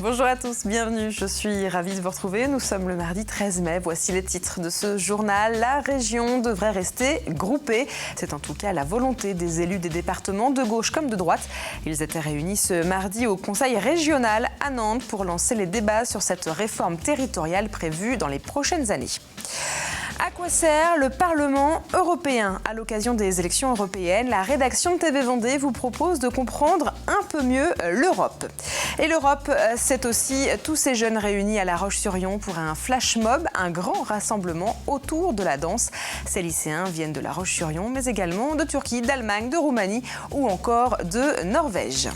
Bonjour à tous, bienvenue. Je suis ravie de vous retrouver. Nous sommes le mardi 13 mai. Voici les titres de ce journal. La région devrait rester groupée. C'est en tout cas la volonté des élus des départements de gauche comme de droite. Ils étaient réunis ce mardi au Conseil régional à Nantes pour lancer les débats sur cette réforme territoriale prévue dans les prochaines années. À quoi sert le Parlement européen? À l'occasion des élections européennes, la rédaction de TV Vendée vous propose de comprendre un peu mieux l'Europe. Et l'Europe, c'est aussi tous ces jeunes réunis à La Roche-sur-Yon pour un flash mob, un grand rassemblement autour de la danse. Ces lycéens viennent de La Roche-sur-Yon, mais également de Turquie, d'Allemagne, de Roumanie ou encore de Norvège.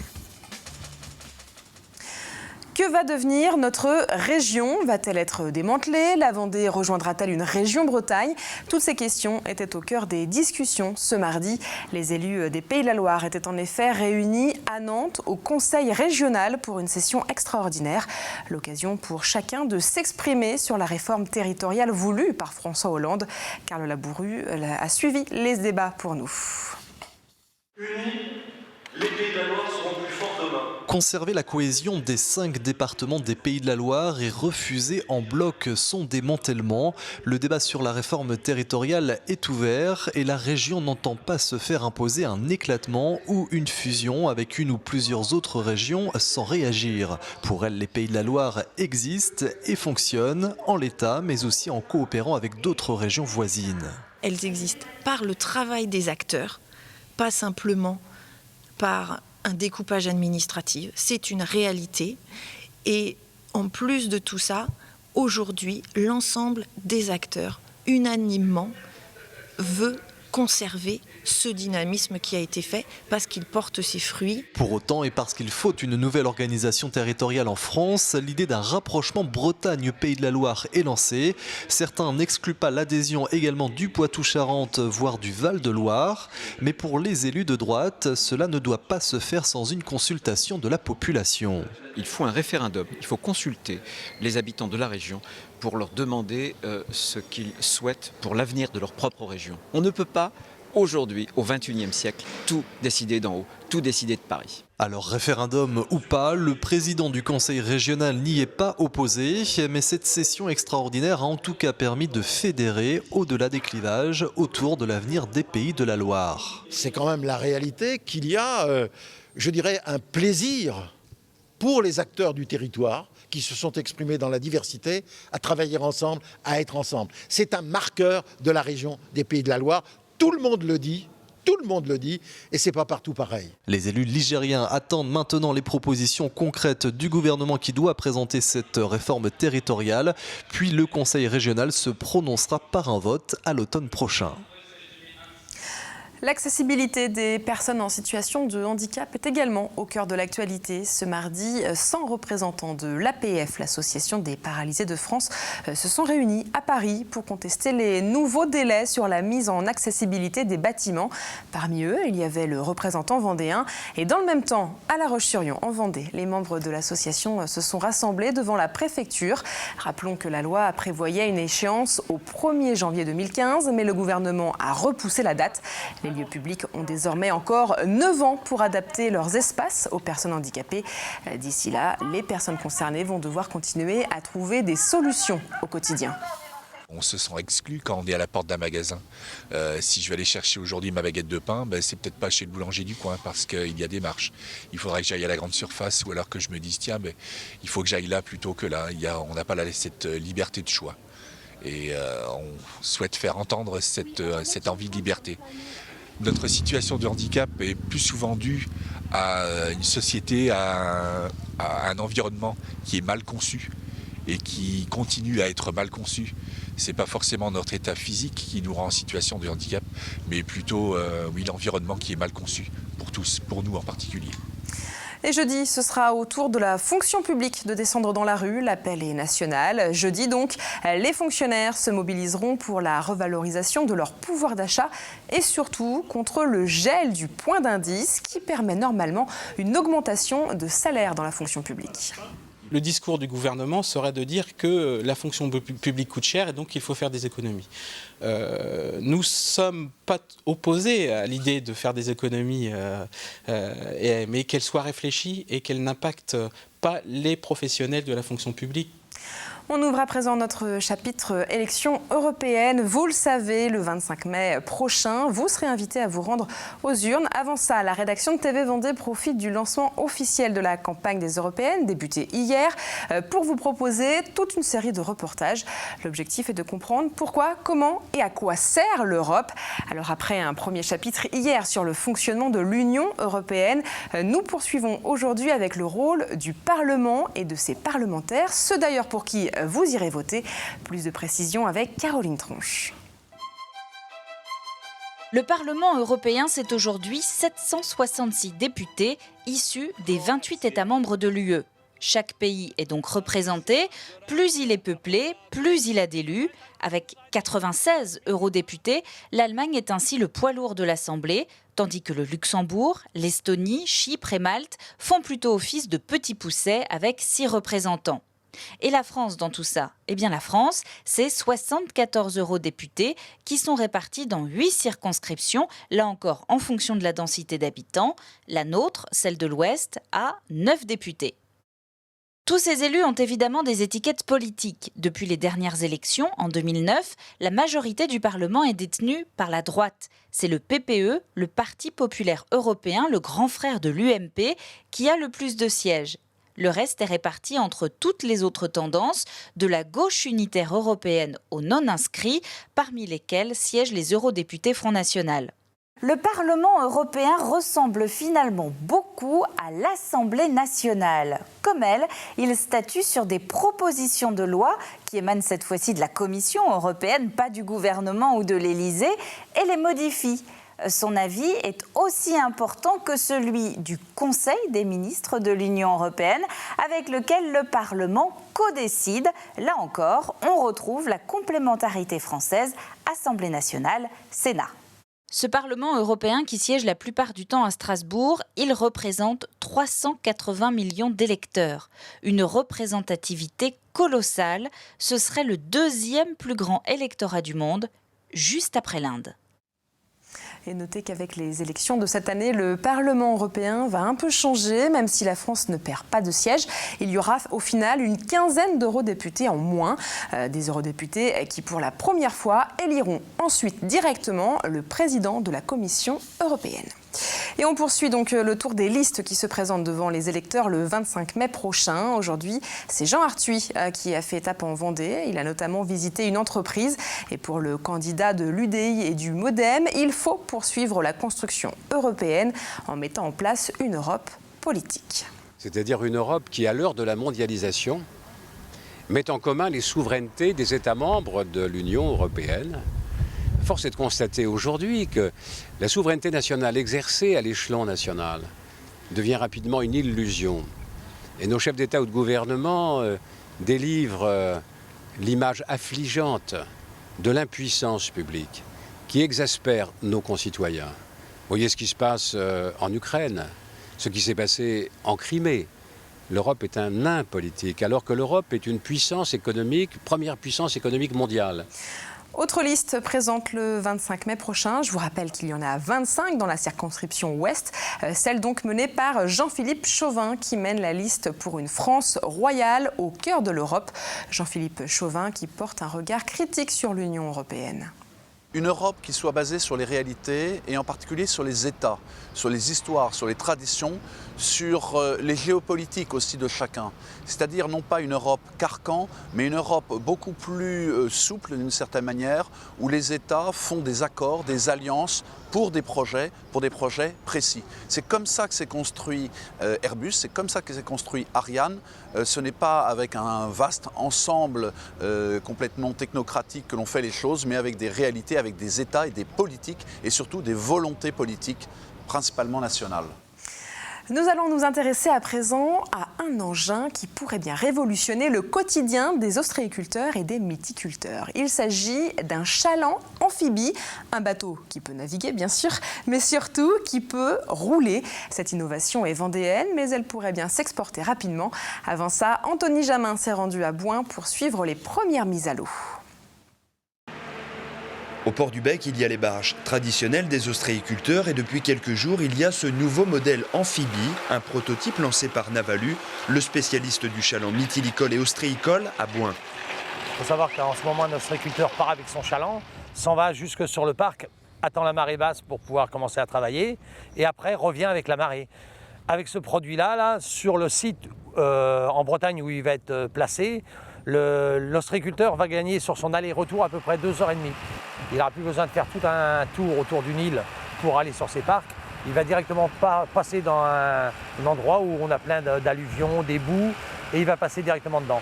Que va devenir notre région? Va-t-elle être démantelée? La Vendée rejoindra-t-elle une région Bretagne? Toutes ces questions étaient au cœur des discussions ce mardi. Les élus des Pays de la Loire étaient en effet réunis à Nantes au Conseil régional pour une session extraordinaire. L'occasion pour chacun de s'exprimer sur la réforme territoriale voulue par François Hollande. Carl Labourru a suivi les débats pour nous. Unis, les Pays de la Loire seront plus forts demain. Conserver la cohésion des 5 départements des Pays de la Loire et refuser en bloc son démantèlement. Le débat sur la réforme territoriale est ouvert et la région n'entend pas se faire imposer un éclatement ou une fusion avec une ou plusieurs autres régions sans réagir. Pour elle, les Pays de la Loire existent et fonctionnent en l'état, mais aussi en coopérant avec d'autres régions voisines. Elles existent par le travail des acteurs, pas simplement par un découpage administratif. C'est une réalité. Et en plus de tout ça, aujourd'hui, l'ensemble des acteurs, unanimement, veut conserver ce dynamisme qui a été fait parce qu'il porte ses fruits. Pour autant, et parce qu'il faut une nouvelle organisation territoriale en France, l'idée d'un rapprochement Bretagne-Pays de la Loire est lancée. Certains n'excluent pas l'adhésion également du Poitou-Charentes, voire du Val-de-Loire. Mais pour les élus de droite, cela ne doit pas se faire sans une consultation de la population. Il faut un référendum, il faut consulter les habitants de la région pour leur demander ce qu'ils souhaitent pour l'avenir de leur propre région. On ne peut pas, aujourd'hui, au XXIe siècle, tout décider d'en haut, tout décider de Paris. Alors référendum ou pas, le président du conseil régional n'y est pas opposé, mais cette session extraordinaire a en tout cas permis de fédérer au-delà des clivages autour de l'avenir des Pays de la Loire. C'est quand même la réalité qu'il y a, je dirais, un plaisir pour les acteurs du territoire qui se sont exprimés dans la diversité, à travailler ensemble, à être ensemble. C'est un marqueur de la région des Pays de la Loire. Tout le monde le dit, et c'est pas partout pareil. Les élus ligériens attendent maintenant les propositions concrètes du gouvernement qui doit présenter cette réforme territoriale. Puis le conseil régional se prononcera par un vote à l'automne prochain. L'accessibilité des personnes en situation de handicap est également au cœur de l'actualité. Ce mardi, 100 représentants de l'APF, l'Association des paralysés de France, se sont réunis à Paris pour contester les nouveaux délais sur la mise en accessibilité des bâtiments. Parmi eux, il y avait le représentant vendéen. Et dans le même temps, à La Roche-sur-Yon, en Vendée, les membres de l'association se sont rassemblés devant la préfecture. Rappelons que la loi prévoyait une échéance au 1er janvier 2015, mais le gouvernement a repoussé la date. Les lieux publics ont désormais encore 9 ans pour adapter leurs espaces aux personnes handicapées. D'ici là, les personnes concernées vont devoir continuer à trouver des solutions au quotidien. On se sent exclu quand on est à la porte d'un magasin. Si je vais aller chercher aujourd'hui ma baguette de pain, c'est peut-être pas chez le boulanger du coin parce qu'il y a des marches. Il faudrait que j'aille à la grande surface ou alors que je me dise tiens, il faut que j'aille là plutôt que là. On n'a pas cette liberté de choix. Et on souhaite faire entendre cette envie de liberté. Notre situation de handicap est plus souvent due à une société, à un environnement qui est mal conçu et qui continue à être mal conçu. Ce n'est pas forcément notre état physique qui nous rend en situation de handicap, mais plutôt l'environnement qui est mal conçu pour tous, pour nous en particulier. Et jeudi, ce sera au tour de la fonction publique de descendre dans la rue. L'appel est national. Jeudi donc, les fonctionnaires se mobiliseront pour la revalorisation de leur pouvoir d'achat et surtout contre le gel du point d'indice qui permet normalement une augmentation de salaire dans la fonction publique. le discours du gouvernement serait de dire que la fonction publique coûte cher et donc il faut faire des économies. Nous ne sommes pas opposés à l'idée de faire des économies, mais qu'elles soient réfléchies et qu'elles n'impactent pas les professionnels de la fonction publique. On ouvre à présent notre chapitre élections européennes. Vous le savez, le 25 mai prochain, vous serez invité à vous rendre aux urnes. Avant ça, la rédaction de TV Vendée profite du lancement officiel de la campagne des européennes, débutée hier, pour vous proposer toute une série de reportages. L'objectif est de comprendre pourquoi, comment et à quoi sert l'Europe. Alors après un premier chapitre hier sur le fonctionnement de l'Union européenne, nous poursuivons aujourd'hui avec le rôle du Parlement et de ses parlementaires, ceux d'ailleurs pour qui vous irez voter. Plus de précisions avec Caroline Tronche. Le Parlement européen, c'est aujourd'hui 766 députés issus des 28 États membres de l'UE. Chaque pays est donc représenté. Plus il est peuplé, plus il a d'élus. Avec 96 eurodéputés, l'Allemagne est ainsi le poids lourd de l'Assemblée, tandis que le Luxembourg, l'Estonie, Chypre et Malte font plutôt office de petits poussets avec 6 représentants. Et la France dans tout ça? Eh bien la France, c'est 74 eurodéputés qui sont répartis dans 8 circonscriptions, là encore en fonction de la densité d'habitants. La nôtre, celle de l'Ouest, a 9 députés. Tous ces élus ont évidemment des étiquettes politiques. Depuis les dernières élections, en 2009, la majorité du Parlement est détenue par la droite. C'est le PPE, le Parti populaire européen, le grand frère de l'UMP, qui a le plus de sièges. Le reste est réparti entre toutes les autres tendances, de la gauche unitaire européenne aux non-inscrits, parmi lesquels siègent les eurodéputés Front National. Le Parlement européen ressemble finalement beaucoup à l'Assemblée nationale. Comme elle, il statue sur des propositions de loi qui émanent cette fois-ci de la Commission européenne, pas du gouvernement ou de l'Élysée, et les modifie. Son avis est aussi important que celui du Conseil des ministres de l'Union européenne, avec lequel le Parlement codécide. Là encore, on retrouve la complémentarité française, Assemblée nationale, Sénat. Ce Parlement européen qui siège la plupart du temps à Strasbourg, il représente 380 millions d'électeurs. Une représentativité colossale. Ce serait le 2e plus grand électorat du monde, juste après l'Inde. Et notez qu'avec les élections de cette année, le Parlement européen va un peu changer, même si la France ne perd pas de sièges. Il y aura au final une quinzaine d'eurodéputés en moins. Des eurodéputés qui, pour la première fois, éliront ensuite directement le président de la Commission européenne. Et on poursuit donc le tour des listes qui se présentent devant les électeurs le 25 mai prochain. Aujourd'hui, c'est Jean Arthuis qui a fait étape en Vendée. Il a notamment visité une entreprise. Et pour le candidat de l'UDI et du MoDem, il faut poursuivre la construction européenne en mettant en place une Europe politique. C'est-à-dire une Europe qui, à l'heure de la mondialisation, met en commun les souverainetés des États membres de l'Union européenne. Force est de constater aujourd'hui que la souveraineté nationale exercée à l'échelon national devient rapidement une illusion. Et nos chefs d'État ou de gouvernement délivrent l'image affligeante de l'impuissance publique qui exaspère nos concitoyens. Vous voyez ce qui se passe en Ukraine, ce qui s'est passé en Crimée. L'Europe est un nain politique, alors que l'Europe est une puissance économique, première puissance économique mondiale. Autre liste présente le 25 mai prochain. Je vous rappelle qu'il y en a 25 dans la circonscription Ouest, celle donc menée par Jean-Philippe Chauvin qui mène la liste pour une France royale au cœur de l'Europe. Jean-Philippe Chauvin qui porte un regard critique sur l'Union européenne. Une Europe qui soit basée sur les réalités et en particulier sur les États, sur les histoires, sur les traditions, sur les géopolitiques aussi de chacun. C'est-à-dire non pas une Europe carcan, mais une Europe beaucoup plus souple d'une certaine manière, où les États font des accords, des alliances pour des projets précis. C'est comme ça que s'est construit Airbus, c'est comme ça que s'est construit Ariane. Ce n'est pas avec un vaste ensemble complètement technocratique que l'on fait les choses, mais avec des réalités, avec des États et des politiques, et surtout des volontés politiques, principalement nationales. Nous allons nous intéresser à présent à un engin qui pourrait bien révolutionner le quotidien des ostréiculteurs et des mythiculteurs. Il s'agit d'un chaland amphibie, un bateau qui peut naviguer bien sûr, mais surtout qui peut rouler. Cette innovation est vendéenne, mais elle pourrait bien s'exporter rapidement. Avant ça, Anthony Jamin s'est rendu à Bouin pour suivre les premières mises à l'eau. Au port du Bec, il y a les barges traditionnelles des ostréiculteurs et depuis quelques jours, il y a ce nouveau modèle amphibie, un prototype lancé par Navalu, le spécialiste du chaland mythilicole et ostréicole à Bouin. Il faut savoir qu'en ce moment, un ostréiculteur part avec son chaland, s'en va jusque sur le parc, attend la marée basse pour pouvoir commencer à travailler et après revient avec la marée. Avec ce produit-là, sur le site en Bretagne où il va être placé, l'ostréiculteur va gagner sur son aller-retour à peu près 2h30. Il n'aura plus besoin de faire tout un tour autour d'une île pour aller sur ses parcs. Il va directement passer dans un endroit où on a plein d'alluvions, des boues, et il va passer directement dedans.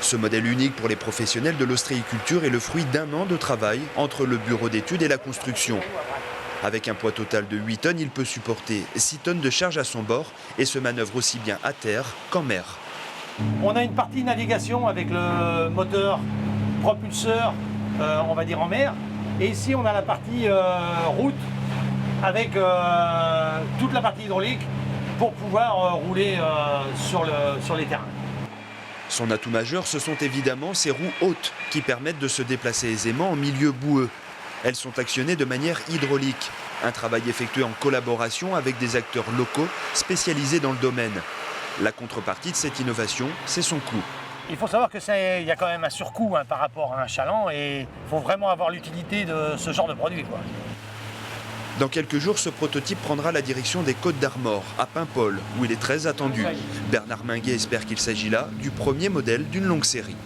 Ce modèle unique pour les professionnels de l'ostréiculture est le fruit d'1 an de travail entre le bureau d'études et la construction. Avec un poids total de 8 tonnes, il peut supporter 6 tonnes de charge à son bord et se manœuvre aussi bien à terre qu'en mer. On a une partie navigation avec le moteur propulseur, on va dire en mer. Et ici, on a la partie route avec toute la partie hydraulique pour pouvoir rouler sur les terrains. Son atout majeur, ce sont évidemment ses roues hautes qui permettent de se déplacer aisément en milieu boueux. Elles sont actionnées de manière hydraulique. Un travail effectué en collaboration avec des acteurs locaux spécialisés dans le domaine. La contrepartie de cette innovation, c'est son coût. Il faut savoir qu'il y a quand même un surcoût par rapport à un chaland et il faut vraiment avoir l'utilité de ce genre de produit, quoi. Dans quelques jours, ce prototype prendra la direction des Côtes d'Armor, à Paimpol, où il est très attendu. Bernard Minguet espère qu'il s'agit là du premier modèle d'une longue série.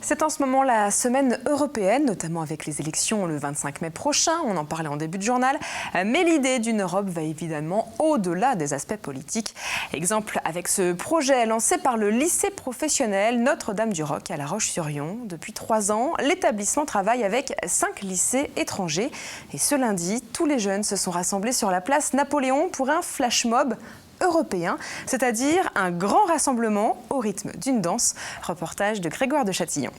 C'est en ce moment la semaine européenne, notamment avec les élections le 25 mai prochain, on en parlait en début de journal, mais l'idée d'une Europe va évidemment au-delà des aspects politiques. Exemple avec ce projet lancé par le lycée professionnel Notre-Dame-du-Roc à La Roche-sur-Yon. Depuis 3 ans, l'établissement travaille avec 5 lycées étrangers. Et ce lundi, tous les jeunes se sont rassemblés sur la place Napoléon pour un flash mob européen, c'est-à-dire un grand rassemblement au rythme d'une danse. Reportage de Grégoire de Châtillon.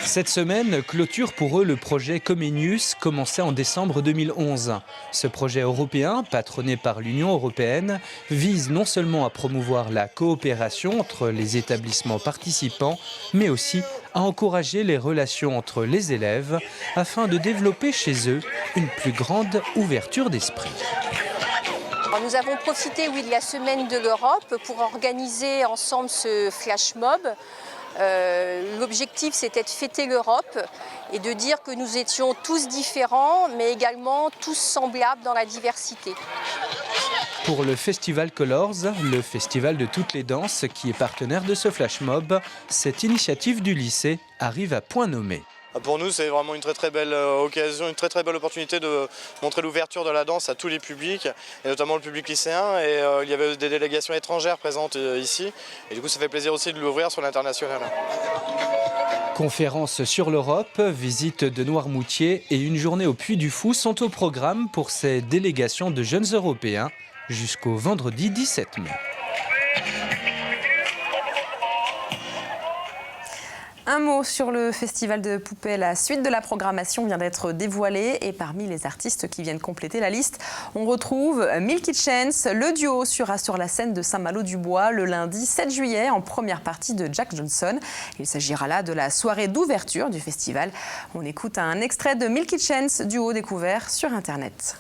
Cette semaine clôture pour eux le projet Comenius, commencé en décembre 2011. Ce projet européen, patronné par l'Union européenne, vise non seulement à promouvoir la coopération entre les établissements participants, mais aussi à encourager les relations entre les élèves afin de développer chez eux une plus grande ouverture d'esprit. Nous avons profité, oui, de la Semaine de l'Europe pour organiser ensemble ce flash mob. L'objectif, c'était de fêter l'Europe et de dire que nous étions tous différents, mais également tous semblables dans la diversité. Pour le Festival Colors, le festival de toutes les danses qui est partenaire de ce flash mob, cette initiative du lycée arrive à point nommé. Pour nous, c'est vraiment une très belle occasion, une très belle opportunité de montrer l'ouverture de la danse à tous les publics, et notamment le public lycéen. Et il y avait des délégations étrangères présentes ici. Et du coup, ça fait plaisir aussi de l'ouvrir sur l'international. Conférence sur l'Europe, visite de Noirmoutier et une journée au Puy du Fou sont au programme pour ces délégations de jeunes Européens jusqu'au vendredi 17 mai. Un mot sur le festival de poupées. La suite de la programmation vient d'être dévoilée et parmi les artistes qui viennent compléter la liste, on retrouve Milky Chance. Le duo sera sur la scène de Saint-Malo-du-Bois le lundi 7 juillet en première partie de Jack Johnson. Il s'agira là de la soirée d'ouverture du festival. On écoute un extrait de Milky Chance, duo découvert sur Internet.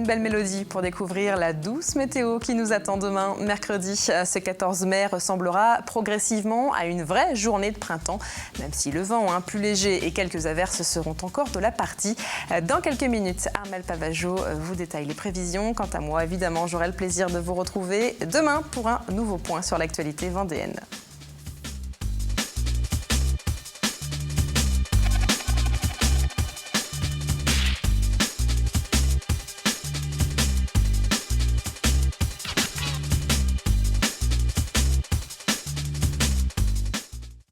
une belle mélodie pour découvrir la douce météo qui nous attend demain, mercredi. Ce 14 mai ressemblera progressivement à une vraie journée de printemps, même si le vent plus léger et quelques averses seront encore de la partie. Dans quelques minutes, Armelle Pavageau vous détaille les prévisions. Quant à moi, évidemment, j'aurai le plaisir de vous retrouver demain pour un nouveau point sur l'actualité vendéenne.